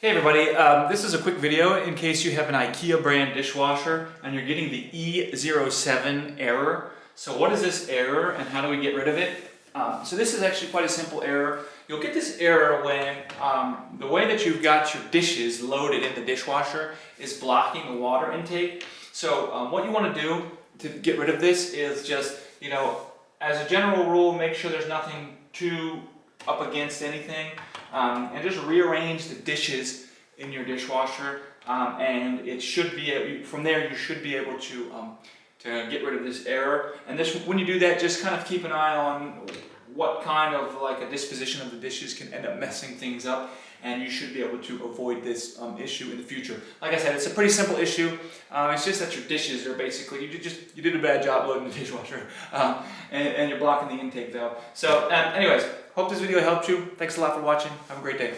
Hey everybody, this is a quick video in case you have an Ikea brand dishwasher and you're getting the E07 error. So what is this error and how do we get rid of it? So this is actually quite a simple error. You'll get this error when the way that you've got your dishes loaded in the dishwasher is blocking the water intake. So what you want to do to get rid of this is just, as a general rule, make sure there's nothing too up against anything. And just rearrange the dishes in your dishwasher, and it should be from there you should be able to get rid of this error. And when you do that, just kind of keep an eye on what kind of like a disposition of the dishes can end up messing things up, and you should be able to avoid this issue in the future. Like I said, it's a pretty simple issue. It's just that your dishes are basically, you did a bad job loading the dishwasher, and you're blocking the intake valve. So anyways, hope this video helped you. Thanks a lot for watching. Have a great day.